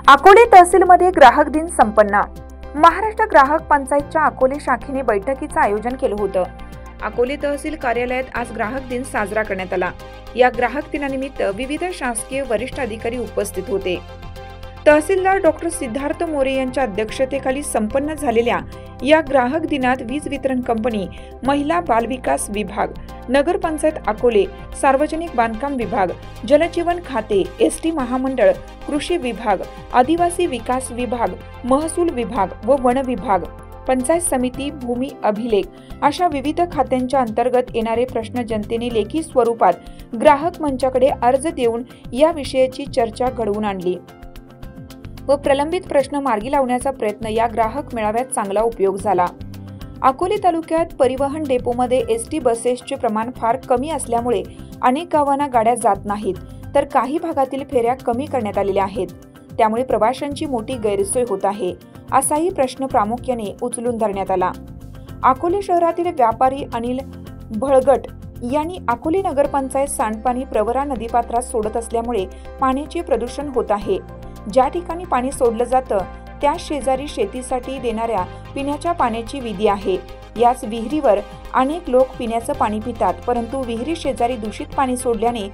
अकोले तहसीलमध्ये ग्राहक दिन संपन्न। महाराष्ट्र ग्राहक पंचायतच्या अकोले शाखेने बैठकीचं आयोजन केलं होतं। अकोले तहसील कार्यालयात आज ग्राहक दिन साजरा करण्यात आला। या ग्राहक दिनानिमित्त विविध शासकीय वरिष्ठ अधिकारी उपस्थित होते। तहसीलदार डॉक्टर सिद्धार्थ मोरे यांच्या अध्यक्षतेखाली संपन्न झालेल्या या ग्राहक दिनात वीज वितरण कंपनी, महिला बाल विकास विभाग, नगर पंचायत अकोले, सार्वजनिक बांधकाम विभाग, जलजीवन खाते, एसटी महामंडळ, कृषी विभाग, आदिवासी विकास विभाग, महसूल विभाग व वन विभाग, पंचायत समिती, भूमी अभिलेख अशा विविध खात्यांच्या अंतर्गत येणारे प्रश्न जनतेने लेखी स्वरूपात ग्राहक मंचाकडे अर्ज देऊन या विषयाची चर्चा घडवून आणली व प्रलंबित प्रश्न मार्गी लावण्याचा प्रयत्न या ग्राहक मेळाव्यात चांगला उपयोग झाला। अकोले तालुक्यात परिवहन डेपोमध्ये एसटी बसेसचे प्रमाण फार कमी असल्यामुळे अनेक गावांना गाड्या जात नाहीत, तर काही भागातील फेऱ्या कमी करण्यात आलेल्या आहेत। त्यामुळे प्रवाशांची मोठी गैरसोय होत आहे, असाही प्रश्न प्रामुख्याने उचलून धरण्यात आला। अकोले शहरातील व्यापारी अनिल भळगट यांनी अकोले नगरपंचायत सांडपाणी प्रवरा नदीपात्रात सोडत असल्यामुळे पाण्याचे प्रदूषण होत आहे। ज्या ठिकाणी पाणी सोडलं जातं त्या शेजारी शेतीसाठी देणाऱ्या पिण्याच्या पाण्याची विधी आहे। याच विहिरीवर अनेक लोक पिण्याचं पाणी पितात, परंतु विहिरी शेजारी दूषित पाणी सोडल्याने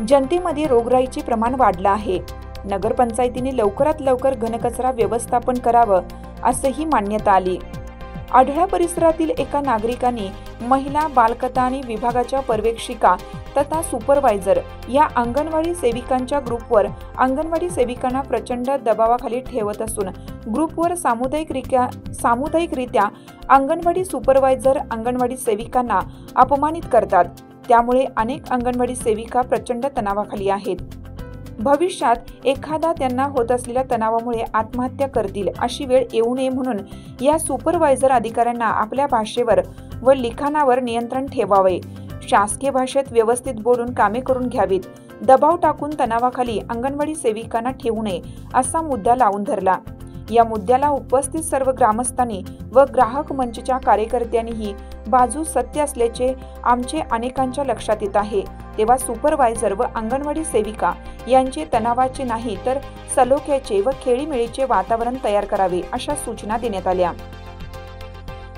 जनतेमध्ये रोगराईचे प्रमाण वाढलं आहे। नगरपंचायतीने लवकरात लवकर घनकचरा व्यवस्थापन करावं असंही मान्यता आली। आढळा परिसरातील एका नागरिकांनी महिला बालकल्याण विभागाच्या पर्यवेक्षिका तथा सुपरवायझर या अंगणवाडी सेविकांच्या ग्रुपवर अंगणवाडी सेविकांना प्रचंड दबावाखाली ठेवत असून ग्रुपवर सामुदायिकरित्या अंगणवाडी सुपरवायझर अंगणवाडी सेविकांना अपमानित करतात। त्यामुळे अनेक अंगणवाडी सेविका प्रचंड तणावाखाली आहेत। भविष्यात एखादा त्यांना होत असलेल्या तणावामुळे आत्महत्या करतील अशी वेळ येऊ नये म्हणून या सुपरवायझर अधिकाऱ्यांना आपल्या भाषेवर व लिखाणावर नियंत्रण ठेवावे, शासकीय भाषेत व्यवस्थित बोलून कामे करून घ्यावीत, दबाव टाकून तणावाखाली अंगणवाडी सेविकांना ठेवू नये असा मुद्दा लावून धरला। या मुद्द्याला उपस्थित सर्व ग्रामस्थांनी व ग्राहक मंचच्या कार्यकर्त्यांनीही बाजू सत्य असल्याचे आमचे अनेकांच्या लक्षात येत आहे। तेव्हा सुपरवायझर व अंगणवाडी सेविका यांचे तणावाचे नाही तर सलोख्याचे व खेळीमेळीचे वातावरण तयार करावे अशा सूचना देण्यात आल्या।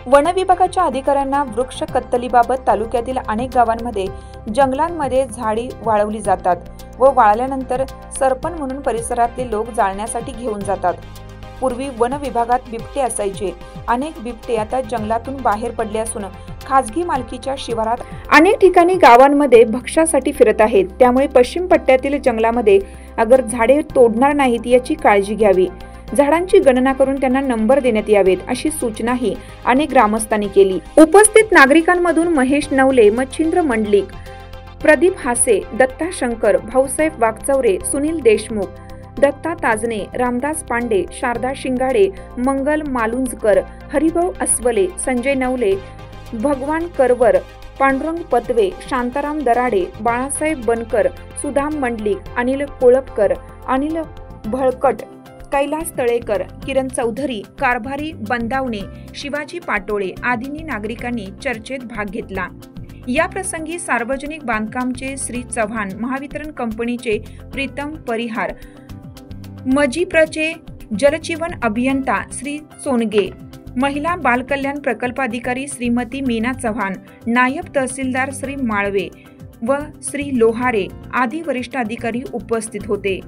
वन विभागाच्या अधिकाऱ्यांना वृक्ष कत्तलीबाबत तालुक्यातील अनेक गावांमध्ये जंगलांमध्ये झाडी वाळवली जातात व वाळल्यानंतर सरपण म्हणून परिसरातले लोक जाळण्यासाठी घेऊन जातात। पूर्वी वन विभागात बिबटे असायचे, अनेक बिबटे आता जंगलातून बाहेर पडले असून खाजगी मालकीच्या शिवारात अनेक ठिकाणी गावांमध्ये भक्ष्यासाठी फिरत आहेत। त्यामुळे पश्चिम पट्ट्यातील जंगलामध्ये अगर झाडे तोडणार नाहीत याची काळजी घ्यावी, झाडांची गणना करून त्यांना नंबर देण्यात यावेत अशी सूचनाही अनेक ग्रामस्थांनी केली। उपस्थित नागरिकांमधून महेश नवले, मच्छिंद्र मंडलिक, प्रदीप हासे, दत्ता शंकर, भाऊसाहेब वागचौरे, सुनील देशमुख, दत्ता ताजने, रामदास पांडे, शारदा शिंगाडे, मंगल मालुंजकर, हरिभाऊ अस्वले, संजय नवले, भगवान करवर, पांडुरंग पतवे, शांताराम दराडे, बाळासाहेब बनकर, सुदाम मंडलिक, अनिल कोळपकर, अनिल भळकट, कैलास तळेकर, किरण चौधरी, कारभारी बंदावणे, शिवाजी पाटोळे आदींनी नागरिकांनी चर्चेत भाग घेतला। या प्रसंगी सार्वजनिक बांधकामचे श्री चव्हाण, महावितरण कंपनीचे प्रीतम परिहार, मजीप्रचे जलजीवन अभियंता श्री सोनगे, महिला बालकल्याण प्रकल्पाधिकारी श्रीमती मीना चव्हाण, नायब तहसीलदार श्री माळवे व श्री लोहारे आदी वरिष्ठ अधिकारी उपस्थित होते।